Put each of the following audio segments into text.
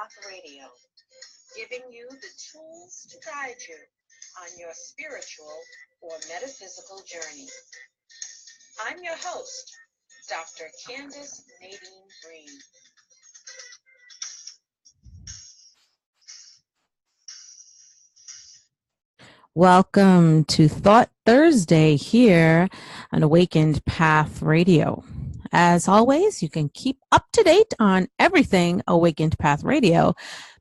Path Radio, giving you the tools to guide you on your spiritual or metaphysical journey. I'm your host, Dr. Candace Nadine Green. Welcome to Thought Thursday here on Awakened Path Radio. As always, you can keep up to date on everything Awakened Path Radio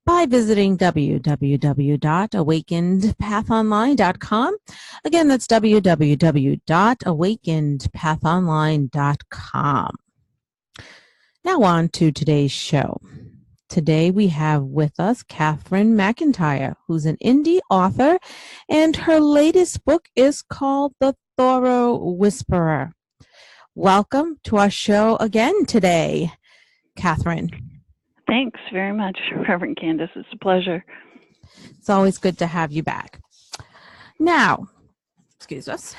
by visiting www.awakenedpathonline.com. Again, that's www.awakenedpathonline.com. Now on to today's show. Today we have with us Cathryn McIntyre, who's an indie author, and her latest book is called The ThoreauWhisperer. Welcome to our show again today, Cathryn. Thanks very much, Reverend Candace. It's a pleasure. It's always good to have you back. Now, excuse us.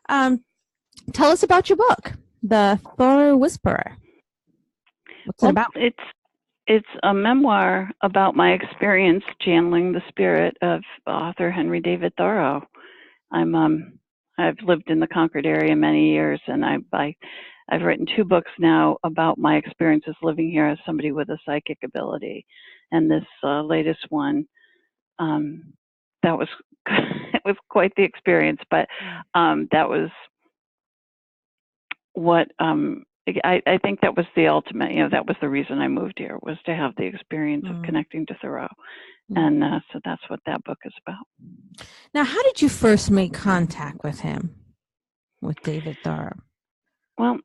Tell us about your book, The ThoreauWhisperer. What's it about? It's a memoir about my experience channeling the spirit of author Henry David Thoreau. I've lived in the Concord area many years, and I've written 2 books now about my experiences living here as somebody with a psychic ability. And this latest one, that was it was quite the experience, but that was what I think that was the ultimate, that was the reason I moved here, was to have the experience of connecting to Thoreau. And so that's what that book is about. Now, how did you first make contact with him, with David Thoreau? Well,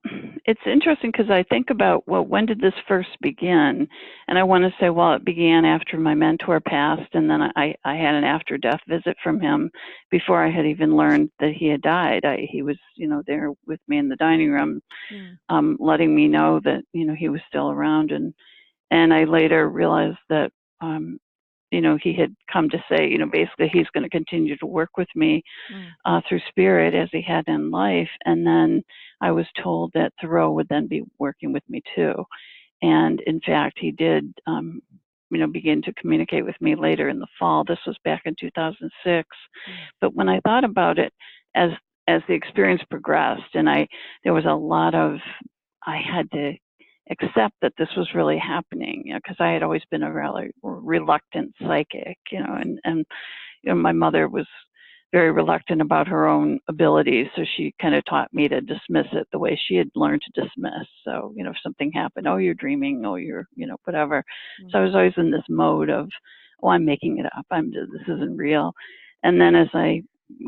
it's interesting because I think about, when did this first begin? And I want to say, it began after my mentor passed, and then I had an after-death visit from him before I had even learned that he had died. He was, there with me in the dining room, letting me know that, he was still around. And I later realized that, he had come to say, basically he's going to continue to work with me through spirit as he had in life. And then I was told that Thoreau would then be working with me too. And in fact, he did, begin to communicate with me later in the fall. This was back in 2006. But when I thought about it, as the experience progressed, and there was a lot of, I had to accept that this was really happening, because I had always been a really reluctant psychic, and my mother was very reluctant about her own abilities, so she kind of taught me to dismiss it the way she had learned to dismiss. So, if something happened, oh, you're dreaming, oh, you're, whatever. So I was always in this mode of, oh, I'm making it up, this isn't real. And then as I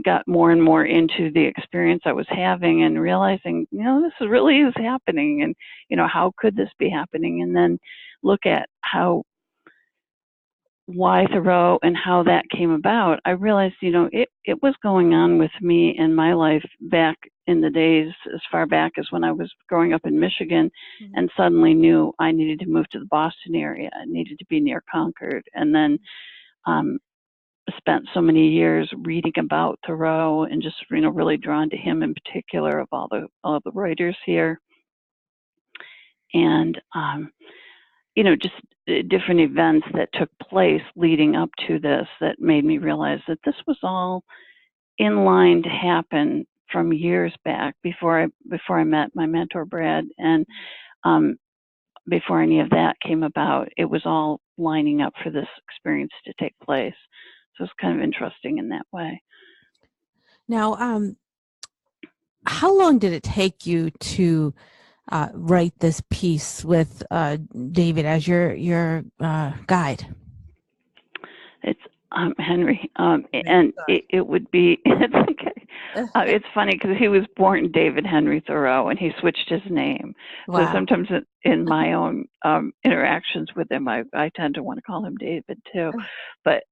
got more and more into the experience I was having and realizing, this really is happening, and, how could this be happening? And then look at why Thoreau and how that came about, I realized, it was going on with me in my life back in the days, as far back as when I was growing up in Michigan, and suddenly knew I needed to move to the Boston area. I needed to be near Concord. And then spent so many years reading about Thoreau and just, really drawn to him in particular of all the writers here. And, just different events that took place leading up to this that made me realize that this was all in line to happen from years back before I met my mentor, Brad. And before any of that came about, it was all lining up for this experience to take place. So it's kind of interesting in that way. Now, how long did it take you to write this piece with David as your guide? It's Henry, and it would be, it's okay. It's funny because he was born David Henry Thoreau, and he switched his name. Wow. So sometimes in my own interactions with him, I tend to want to call him David too. But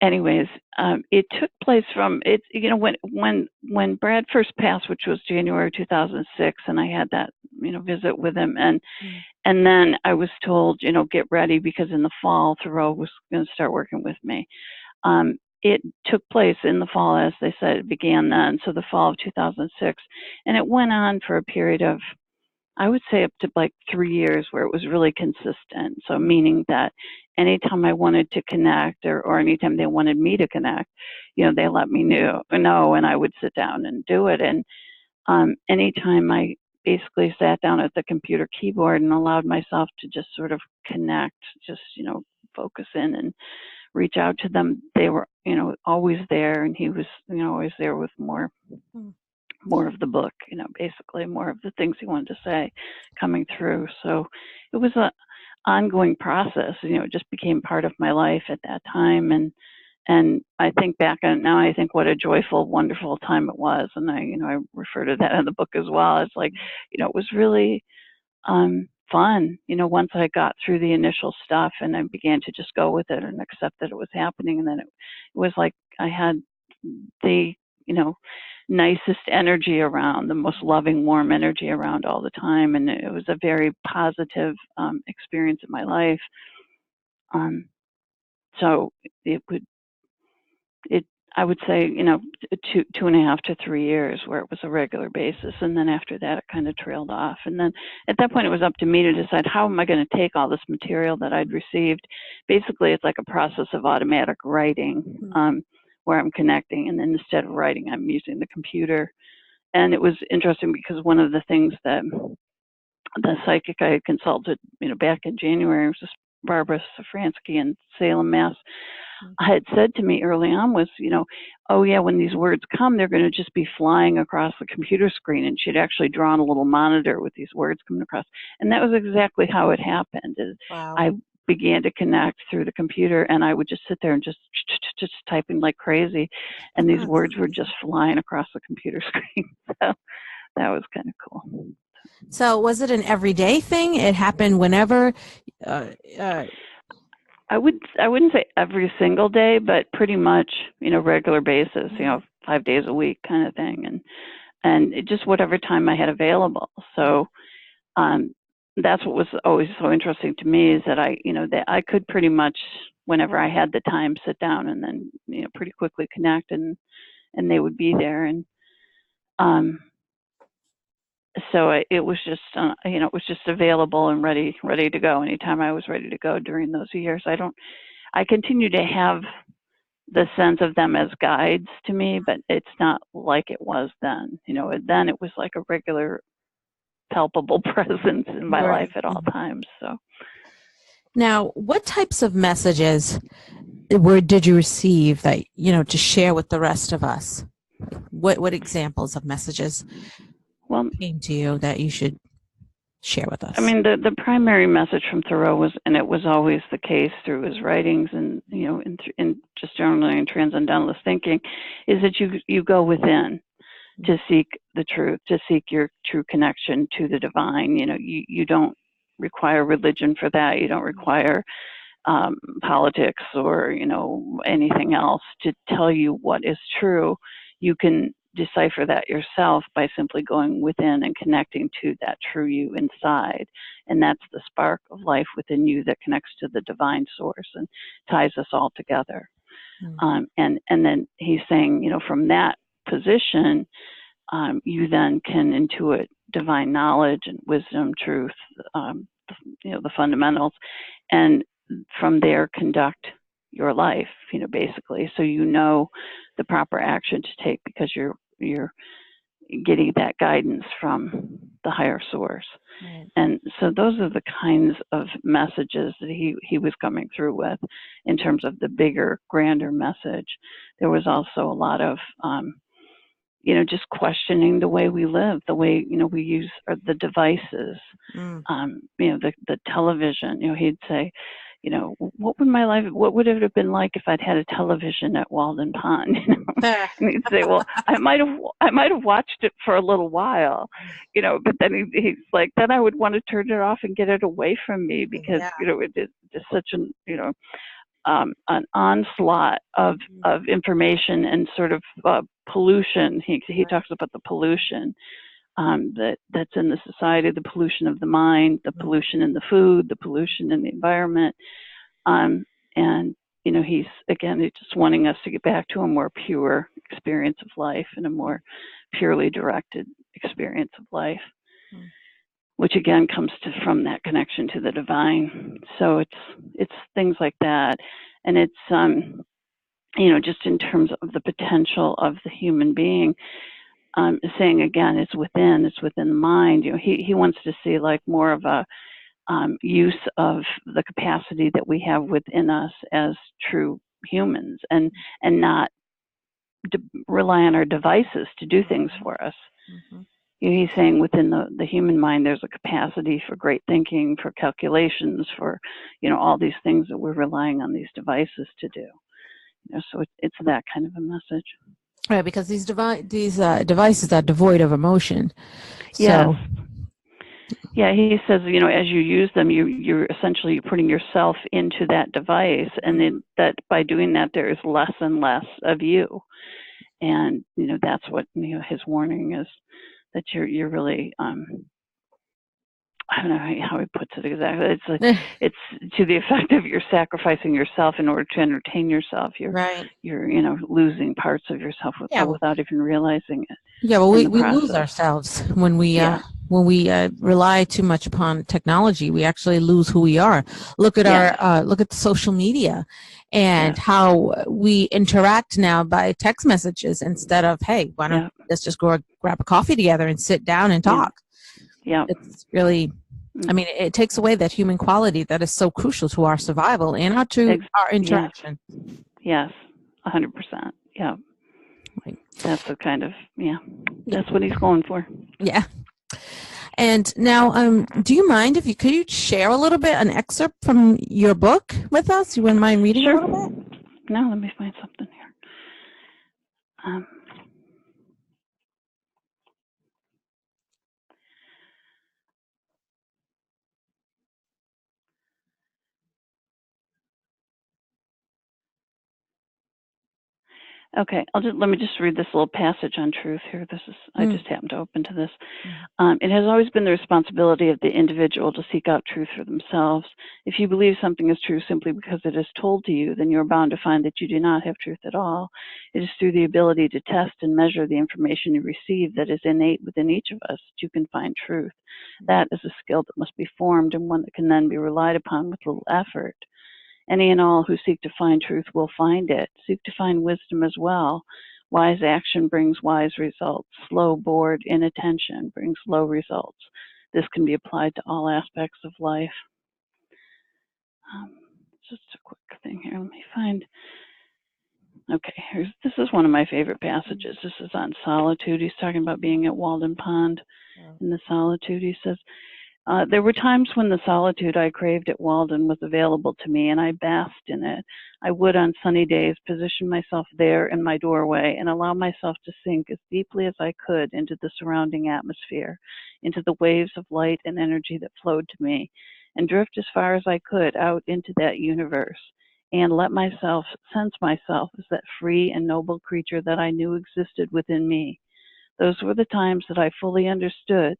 anyways, it took place from it. When Brad first passed, which was January 2006, and I had that visit with him, and then I was told, get ready because in the fall Thoreau was going to start working with me. It took place in the fall, as they said, it began then, so the fall of 2006, and it went on for a period of I would say up to like 3 years where it was really consistent. So meaning that anytime I wanted to connect or anytime they wanted me to connect, they let me know, and I would sit down and do it. And anytime I basically sat down at the computer keyboard and allowed myself to just sort of connect, just, focus in and reach out to them, they were, always there. And he was, always there with more of the book, basically more of the things he wanted to say coming through. So it was an ongoing process. It just became part of my life at that time. And I think back on it now, I think what a joyful, wonderful time it was. And I refer to that in the book as well. It's like, it was really fun, once I got through the initial stuff and I began to just go with it and accept that it was happening. And then it was like I had the, nicest energy around, the most loving, warm energy around all the time. And it was a very positive experience in my life. So I would say, 2.5 to 3 years where it was a regular basis. And then after that, it kind of trailed off. And then at that point, it was up to me to decide how am I going to take all this material that I'd received. Basically, it's like a process of automatic writing where I'm connecting. And then instead of writing, I'm using the computer. And it was interesting because one of the things that the psychic I had consulted, back in January, was just Barbara Safransky in Salem, Mass, had said to me early on was, oh yeah, when these words come, they're going to just be flying across the computer screen. And she'd actually drawn a little monitor with these words coming across. And that was exactly how it happened. Wow. I began to connect through the computer and I would just sit there and just typing like crazy. And these words were just flying across the computer screen. So that was kind of cool. So was it an everyday thing? It happened whenever? I wouldn't say every single day, but pretty much, regular basis, 5 days a week kind of thing. And it just whatever time I had available. So that's what was always so interesting to me is that that I could pretty much, whenever I had the time, sit down and then, pretty quickly connect and they would be there. And so it was just, it was just available and ready to go anytime I was ready to go during those years. I continue to have the sense of them as guides to me, but it's not like it was then. Then it was like a regular, palpable presence in my life at all times. So, now, what types of messages did you receive that to share with the rest of us? What examples of messages came to you that you should share with us? I mean, the primary message from Thoreau was, and it was always the case through his writings and in just generally in transcendentalist thinking, is that you go within to seek the truth, to seek your true connection to the divine. You don't require religion for that. You don't require politics or anything else to tell you what is true. You can decipher that yourself by simply going within and connecting to that true you inside. And that's the spark of life within you that connects to the divine source and ties us all together. And then he's saying, from that position, you then can intuit divine knowledge and wisdom, truth, the fundamentals, and from there conduct your life, basically. So the proper action to take because you're getting that guidance from the higher source. Right. And so those are the kinds of messages that he was coming through with in terms of the bigger, grander message. There was also a lot of just questioning the way we live, the way, we use the devices, the television. He'd say, what would it have been like if I'd had a television at Walden Pond? And he'd say, well, I might have watched it for a little while, but then he's like, then I would want to turn it off and get it away from me because, it's just such an onslaught of information and sort of pollution. He talks about the pollution that's in the society, the pollution of the mind, the pollution in the food, the pollution in the environment. And he's just wanting us to get back to a more pure experience of life and a more purely directed experience of life. which again comes from that connection to the divine. So it's things like that, and it's just in terms of the potential of the human being. Saying again, it's within the mind. He wants to see like more of a use of the capacity that we have within us as true humans, and not rely on our devices to do things for us. Mm-hmm. He's saying within the human mind, there's a capacity for great thinking, for calculations, for all these things that we're relying on these devices to do. So it's that kind of a message. Right, because these devices are devoid of emotion. Yes. So. Yeah, he says, as you use them, you're essentially putting yourself into that device, and then that by doing that, there is less and less of you. And that's what his warning is, that you're really I don't know how he puts it exactly. It's to the effect of you're sacrificing yourself in order to entertain yourself. You're losing parts of yourself without even realizing it. Yeah, well, we lose ourselves when we rely too much upon technology. We actually lose who we are. Look at the social media and how we interact now by text messages instead of, hey, why don't let's just go grab a coffee together and sit down and talk. Yeah. It's really, I mean, it takes away that human quality that is so crucial to our survival and our interaction. Yes, 100%. Yeah. Right. That's the kind of, that's what he's going for. Yeah. And now, do you mind could you share a little bit, an excerpt from your book with us? You wouldn't mind reading a little bit? No, let me find something here. Okay, let me just read this little passage on truth here. I just happened to open to this. It has always been the responsibility of the individual to seek out truth for themselves. If you believe something is true simply because it is told to you, then you're bound to find that you do not have truth at all. It is through the ability to test and measure the information you receive that is innate within each of us that you can find truth. That is a skill that must be formed, and one that can then be relied upon with little effort. Any and all who seek to find truth will find it. Seek to find wisdom as well. Wise action brings wise results. Slow, bored inattention brings low results. This can be applied to all aspects of life. Just a quick thing here. Let me find. Okay, this is one of my favorite passages. This is on solitude. He's talking about being at Walden Pond in the solitude. He says, there were times when the solitude I craved at Walden was available to me, and I basked in it. I would, on sunny days, position myself there in my doorway and allow myself to sink as deeply as I could into the surrounding atmosphere, into the waves of light and energy that flowed to me, and drift as far as I could out into that universe, and let myself sense myself as that free and noble creature that I knew existed within me. Those were the times that I fully understood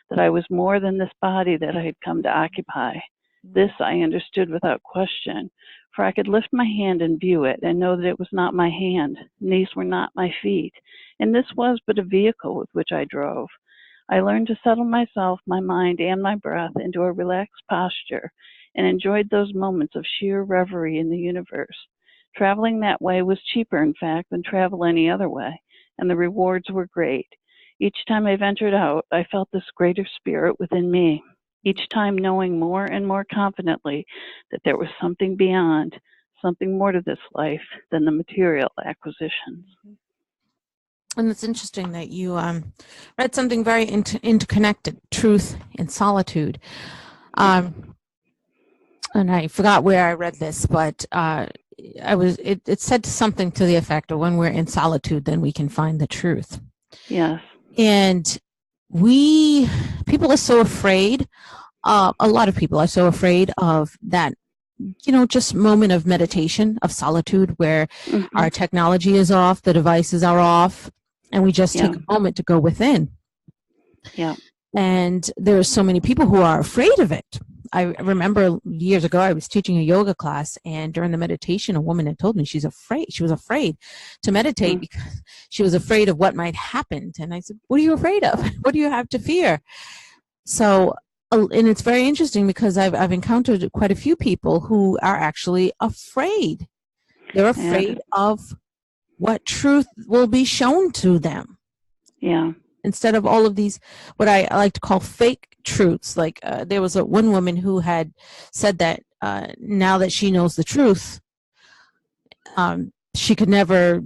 that I was more than this body that I had come to occupy. This I understood without question, for I could lift my hand and view it and know that it was not my hand, and these were not my feet, and this was but a vehicle with which I drove. I learned to settle myself, my mind, and my breath into a relaxed posture, and enjoyed those moments of sheer reverie in the universe. Traveling that way was cheaper, in fact, than travel any other way, and the rewards were great. Each time I ventured out, I felt this greater spirit within me, each time knowing more and more confidently that there was something beyond, something more to this life than the material acquisitions. And it's interesting that you read something very interconnected, truth and solitude. And I forgot where I read this, but it said something to the effect of when we're in solitude, then we can find the truth. Yes. And people are so afraid, a lot of people are so afraid of that, just moment of meditation, of solitude, where our technology is off, the devices are off, and we just take a moment to go within. Yeah. And there are so many people who are afraid of it. I remember years ago, I was teaching a yoga class, and during the meditation, a woman had told me she was afraid to meditate because she was afraid of what might happen. And I said, what are you afraid of? What do you have to fear? So and it's very interesting because I've encountered quite a few people who are actually afraid. They're afraid of what truth will be shown to them. Yeah. Instead of all of these, what I like to call fake truths. Like there was one woman who had said that now that she knows the truth, she could never,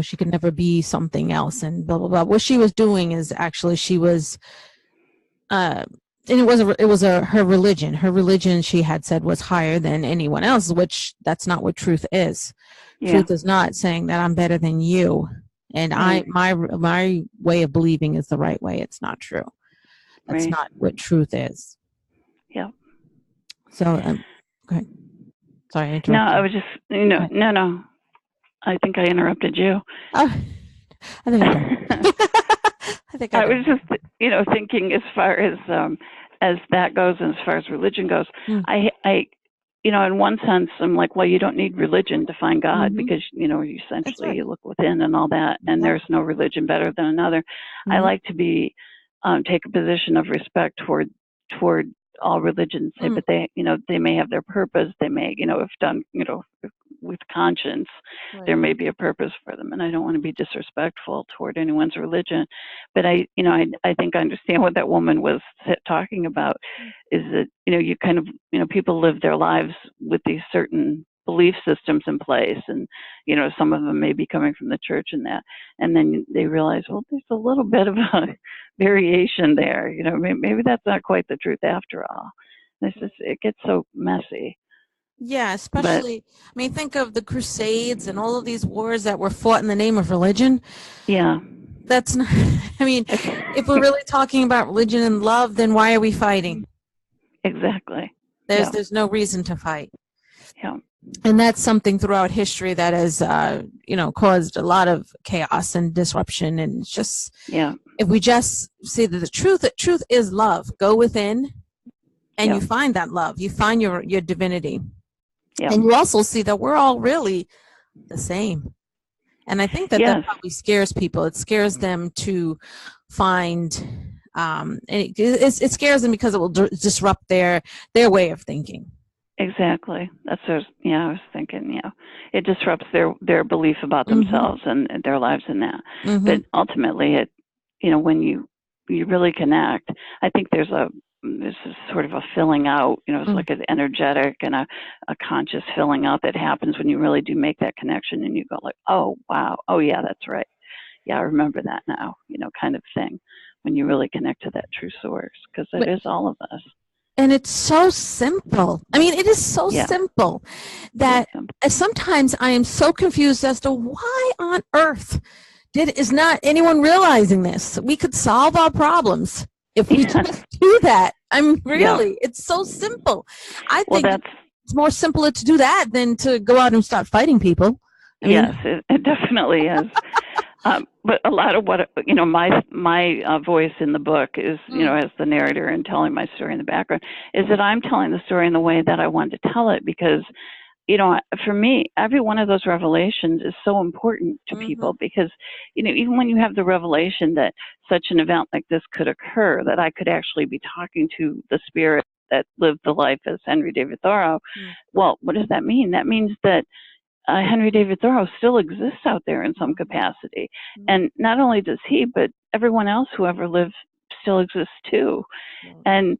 she could never be something else, and blah blah blah. What she was doing is actually she was, and it was her religion. Her religion, she had said, was higher than anyone else, which that's not what truth is. Yeah. Truth is not saying that I'm better than you. And my way of believing is the right way. It's not true. That's not what truth is. Yeah. So, okay. Sorry, I interrupted. No, I was just, no. I think I interrupted you. Oh, I think I did. I was just, thinking as far as that goes, and as far as religion goes, I in one sense, I'm like, well, you don't need religion to find God, because, you essentially you look within and all that, and there's no religion better than another. I like to take a position of respect toward all religions, but they may have their purpose. They may, if done, with conscience, there may be a purpose for them, and I don't want to be disrespectful toward anyone's religion. But I think I understand what that woman was talking about, is that, you kind of, people live their lives with these certain belief systems in place, and, some of them may be coming from the church and that, and then they realize, well, there's a little bit of a variation there, maybe that's not quite the truth after all. It gets so messy. Yeah, especially, think of the Crusades and all of these wars that were fought in the name of religion. Yeah. That's not, if we're really talking about religion and love, then why are we fighting? Exactly. There's no reason to fight. Yeah. And that's something throughout history that has, caused a lot of chaos and disruption. And it's just, if we just see that the truth is love, go within and you find that love, you find your divinity. Yeah. And you also see that we're all really the same. And I think that probably scares people. It scares them to find, it scares them because it will disrupt their way of thinking. Exactly. I was thinking, it disrupts their belief about themselves and their lives in that. But ultimately, when you really connect, I think there's sort of a filling out, it's like an energetic and a conscious filling out that happens when you really do make that connection, and you go like, oh, wow. Oh, yeah, that's right. Yeah, I remember that now, kind of thing, when you really connect to that true source, because it is all of us. And it's so simple. It is so simple that sometimes I am so confused as to why on earth is not anyone realizing this. We could solve our problems if we just do that. It's so simple. I think it's more simpler to do that than to go out and start fighting people. Yes, it definitely is. But a lot of what, my voice in the book is, as the narrator and telling my story in the background, is that I'm telling the story in the way that I wanted to tell it, because, for me, every one of those revelations is so important to people, because, even when you have the revelation that such an event like this could occur, that I could actually be talking to the spirit that lived the life as Henry David Thoreau, well, what does that mean? That means that Henry David Thoreau still exists out there in some capacity. And not only does he, but everyone else who ever lived still exists too. And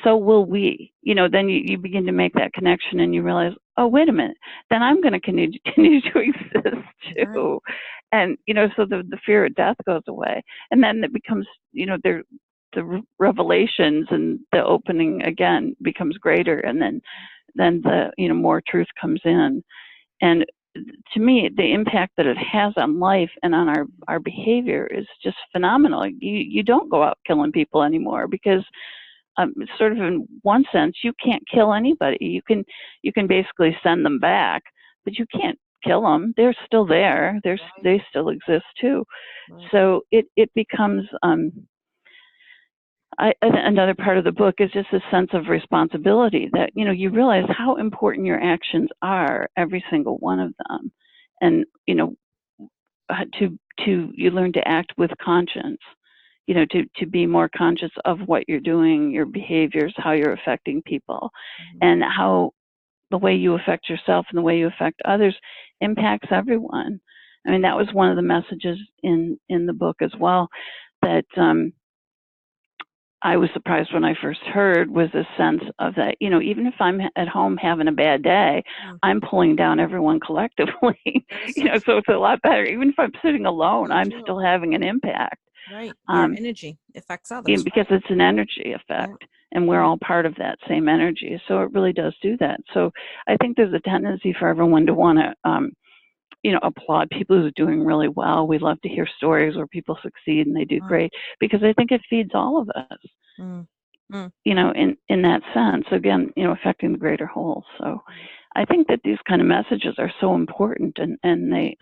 so will we. Then you begin to make that connection, and you realize, oh, wait a minute, then I'm going to continue to exist too. And, so the fear of death goes away. And then it becomes, the revelations and the opening again becomes greater. And then the, more truth comes in. And to me, the impact that it has on life and on our behavior is just phenomenal. You don't go out killing people anymore, because sort of in one sense, you can't kill anybody. You can basically send them back, but you can't kill them. They're still there. They still exist too. So it becomes another part of the book is just a sense of responsibility that, you realize how important your actions are, every single one of them. And, you learn to act with conscience, to be more conscious of what you're doing, your behaviors, how you're affecting people, and how the way you affect yourself and the way you affect others impacts everyone. I mean, that was one of the messages in the book as well, that I was surprised when I first heard, was a sense of that, even if I'm at home having a bad day, I'm pulling down everyone collectively, so it's a lot better. Even if I'm sitting alone, I'm still having an impact. Right. Your energy affects others. Because it's an energy effect, and we're all part of that same energy. So it really does do that. So I think there's a tendency for everyone to want to, applaud people who are doing really well. We love to hear stories where people succeed and they do great, because I think it feeds all of us, in that sense, again, affecting the greater whole. So I think that these kind of messages are so important, and they,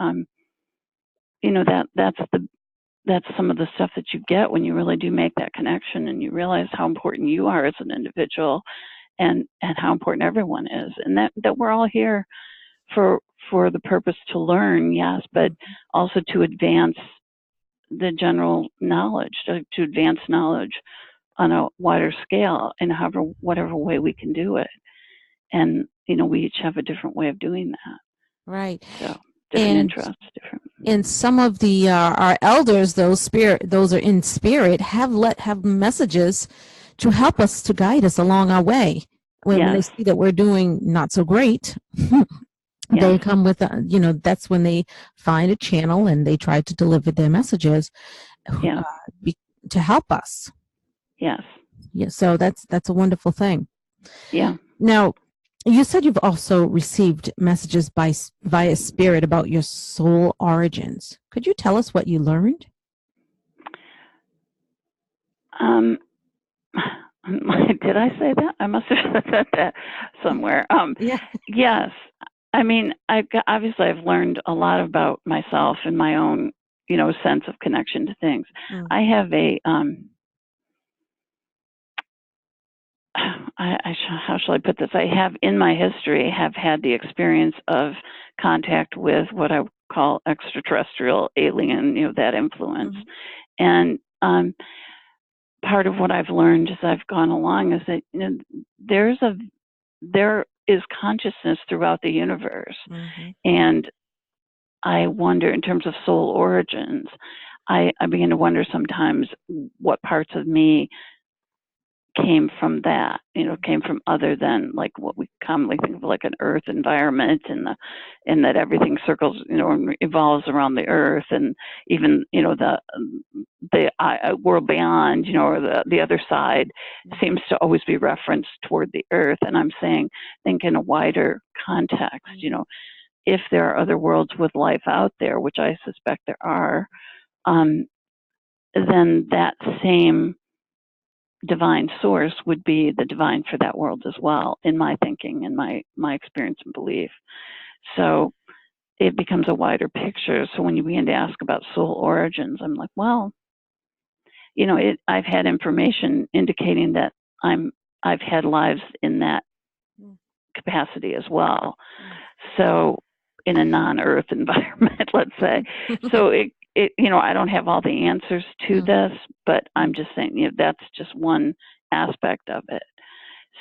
that's some of the stuff that you get when you really do make that connection, and you realize how important you are as an individual, and how important everyone is, and that we're all here for the purpose to learn, yes, but also to advance the general knowledge, to advance knowledge on a wider scale in whatever way we can do it. And, we each have a different way of doing that. Right. So different interests, different. And some of the our elders, those are in spirit, have messages to help us, to guide us along our way. When they see that we're doing not so great, they come with, that's when they find a channel and they try to deliver their messages to help us. Yes. Yeah. So that's a wonderful thing. Yeah. Now, you said you've also received messages via spirit about your soul origins. Could you tell us what you learned? Did I say that? I must have said that somewhere. Yes. I mean, obviously I've learned a lot about myself and my own, sense of connection to things. I have how shall I put this? I have, in my history, have had the experience of contact with what I call extraterrestrial, alien, that influence. And part of what I've learned as I've gone along is that there is consciousness throughout the universe. And I wonder, in terms of soul origins, I begin to wonder sometimes what parts of me came from that, came from other than like what we commonly think of like an earth environment, and that everything circles, and evolves around the earth, and even, the world beyond, or the other side seems to always be referenced toward the earth. And I'm saying, think in a wider context, if there are other worlds with life out there, which I suspect there are, then that same divine source would be the divine for that world as well, in my thinking and my experience and belief. So it becomes a wider picture. So when you begin to ask about soul origins, I'm like, well, I've had information indicating that I've had lives in that capacity as well. So in a non-earth environment, let's say. So it I don't have all the answers to this, but I'm just saying, that's just one aspect of it.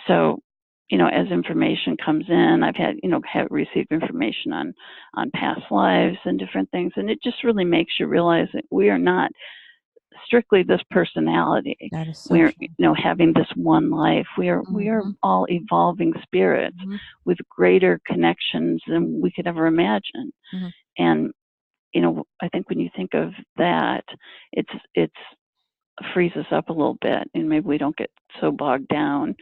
So, as information comes in, I've had, have received information on past lives and different things. And it just really makes you realize that we are not strictly this personality. That is so we're, true. Having this one life. We are all evolving spirits with greater connections than we could ever imagine. And, I think when you think of that, it's frees us up a little bit, and maybe we don't get so bogged down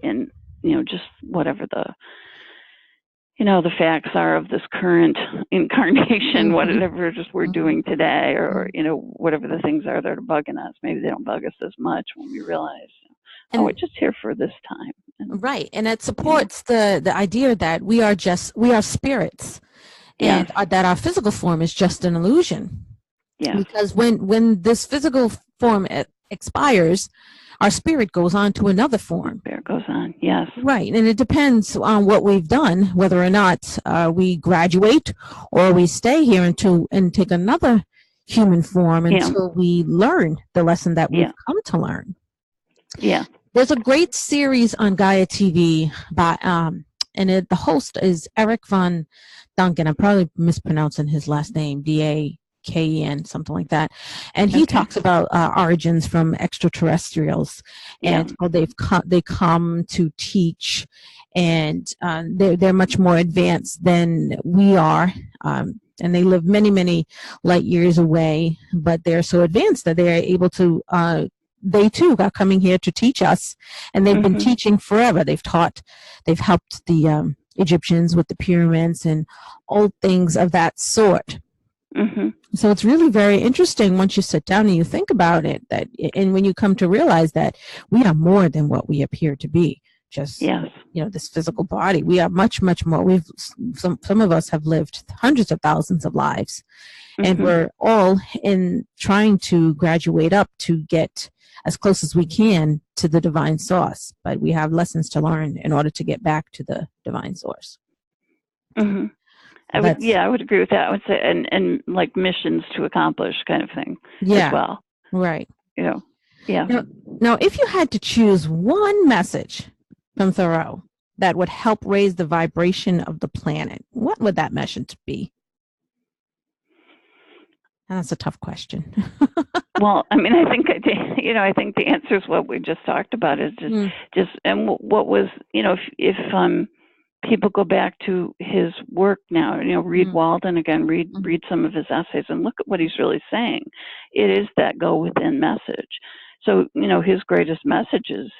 in, just whatever the facts are of this current incarnation, whatever just we're doing today, or whatever the things are that are bugging us. Maybe they don't bug us as much when we realize, we're just here for this time. Right. And it supports the idea that we are spirits. And that our physical form is just an illusion. Yeah. Because when this physical form expires, our spirit goes on to another form. Spirit goes on, yes. Right. And it depends on what we've done, whether or not we graduate or we stay here and take another human form Yeah. until we learn the lesson that we've Yeah. come to learn. Yeah. There's a great series on Gaia TV by the host is Eric von Duncan. I'm probably mispronouncing his last name, Daken, something like that. And he talks about origins from extraterrestrials and how they come to teach, and they're much more advanced than we are. And they live many, many light years away, but they're so advanced that they're able to they too are coming here to teach us, and they've been teaching forever. They've helped the Egyptians with the pyramids and old things of that sort. So it's really very interesting once you sit down and you think about it, and when you come to realize that we are more than what we appear to be. Just this physical body. We are much, much more. Some of us have lived hundreds of thousands of lives, and we're all in trying to graduate up to get as close as we can to the divine source. But we have lessons to learn in order to get back to the divine source. I would agree with that. I would say, and like missions to accomplish kind of thing as well. Right. Yeah. Now, if you had to choose one message from Thoreau that would help raise the vibration of the planet, what would that message be? That's a tough question. Well, I mean, I think the answer is what we just talked about. Is and what was, if people go back to his work now, read Walden again, read some of his essays, and look at what he's really saying. It is that go within message. So, his greatest message is,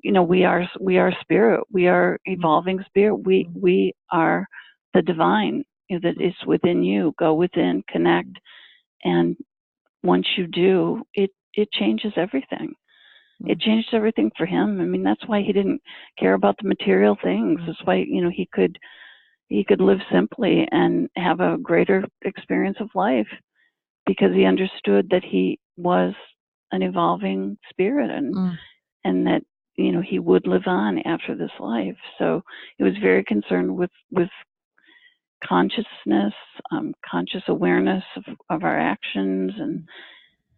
we are spirit. We are evolving spirit. We are the divine that is within you. Go within, connect, and once you do, it changes everything. It changed everything for him. I mean, that's why he didn't care about the material things. That's why he could live simply and have a greater experience of life, because he understood that he was an evolving spirit, and that he would live on after this life. So he was very concerned with consciousness, conscious awareness of our actions,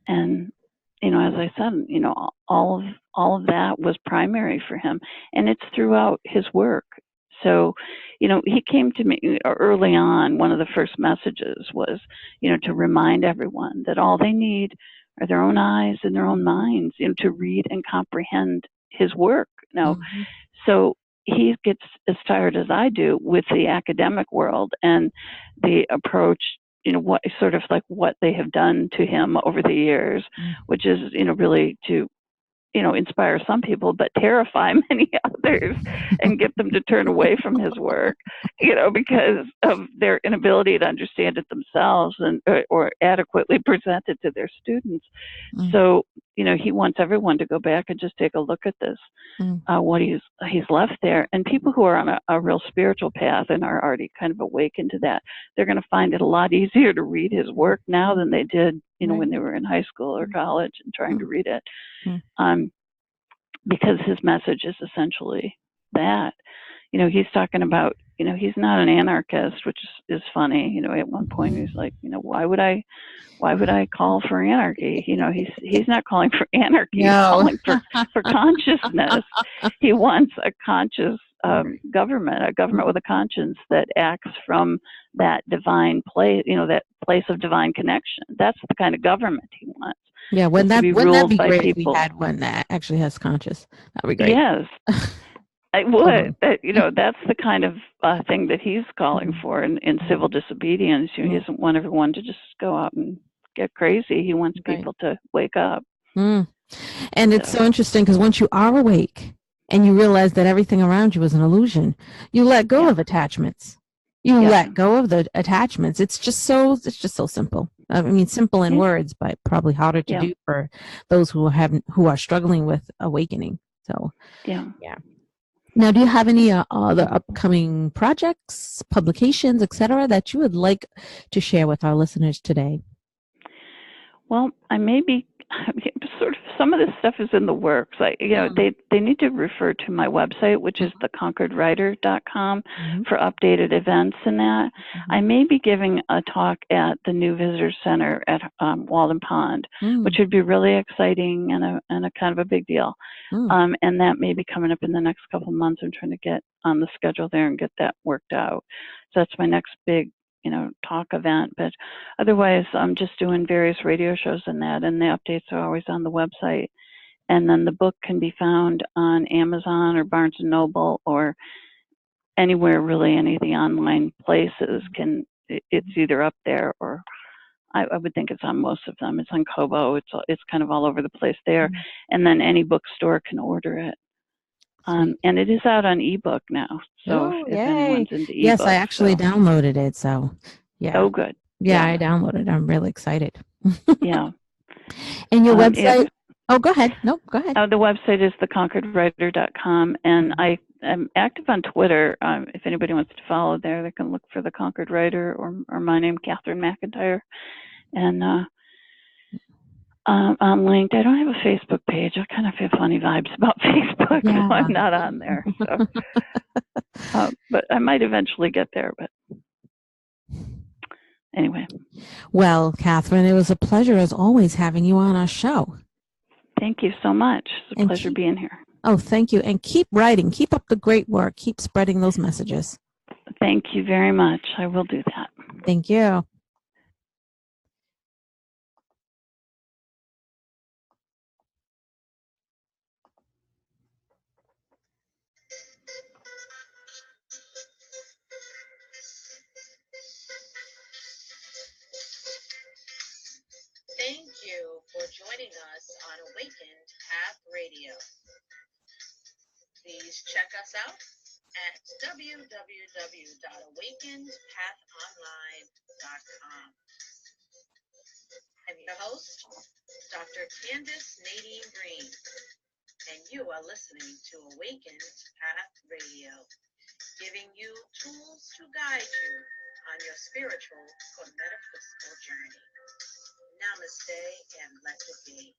and as I said, all of that was primary for him, and it's throughout his work. So, he came to me early on. One of the first messages was, to remind everyone that all they need are their own eyes and their own minds, to read and comprehend his work. Now, so he gets as tired as I do with the academic world and the approach, what they have done to him over the years, which is, really to, inspire some people, but terrify many others and get them to turn away from his work, because of their inability to understand it themselves or adequately present it to their students. So, he wants everyone to go back and just take a look at this, what he's left there. And people who are on a real spiritual path and are already kind of awakened to that, they're going to find it a lot easier to read his work now than they did, when they were in high school or college and trying to read it. Because his message is essentially that. He's talking about, he's not an anarchist, which is funny. At one point he's like, why would I call for anarchy? He's not calling for anarchy. No. He's calling for consciousness. He wants a conscious government, a government with a conscience that acts from that divine place, that place of divine connection. That's the kind of government he wants. Yeah, wouldn't that be great people. if we had one that actually has conscious? That would be great. Yes, I would. That's the kind of thing that he's calling for in civil disobedience. He doesn't want everyone to just go out and get crazy. He wants people to wake up. And it's so interesting because once you are awake and you realize that everything around you is an illusion, you let go of attachments. You let go of the attachments. It's just so simple. I mean, simple in words, but probably harder to do for those who are struggling with awakening. So, yeah. Now, do you have any other upcoming projects, publications, etc., that you would like to share with our listeners today? Well, I may be sort of some of this stuff is in the works. Like, they need to refer to my website, which is theconcordwriter.com, for updated events and that. I may be giving a talk at the new visitor center at Walden Pond, which would be really exciting and a kind of a big deal. And that may be coming up in the next couple of months. I'm trying to get on the schedule there and get that worked out. So that's my next big talk event. But otherwise, I'm just doing various radio shows and that, and the updates are always on the website. And then the book can be found on Amazon or Barnes & Noble or anywhere, really, any of the online places. It's either up there or I would think it's on most of them. It's on Kobo. It's kind of all over the place there. And then any bookstore can order it. And it is out on ebook now. So if anyone's into ebooks. Yes, I actually downloaded it. So yeah. Oh, good. Yeah, I downloaded it. I'm really excited. Yeah. And your website? Oh, go ahead. Nope, go ahead. The website is theconcordwriter.com. And I'm active on Twitter. If anybody wants to follow there, they can look for The Concord Writer or my name, Cathryn McIntyre. And I'm linked. I don't have a Facebook page. I kind of have funny vibes about Facebook, so I'm not on there. So, but I might eventually get there. But anyway. Well, Cathryn, it was a pleasure as always having you on our show. Thank you so much. It's a pleasure being here. Oh, thank you. And keep writing. Keep up the great work. Keep spreading those messages. Thank you very much. I will do that. Thank you. Thank you for joining us on Awakened Path Radio. Please check us out at www.awakenedpathonline.com. I'm your host, Dr. Candace Nadine Green, and you are listening to Awakened Path Radio, giving you tools to guide you on your spiritual or metaphysical journey. Namaste and let it be.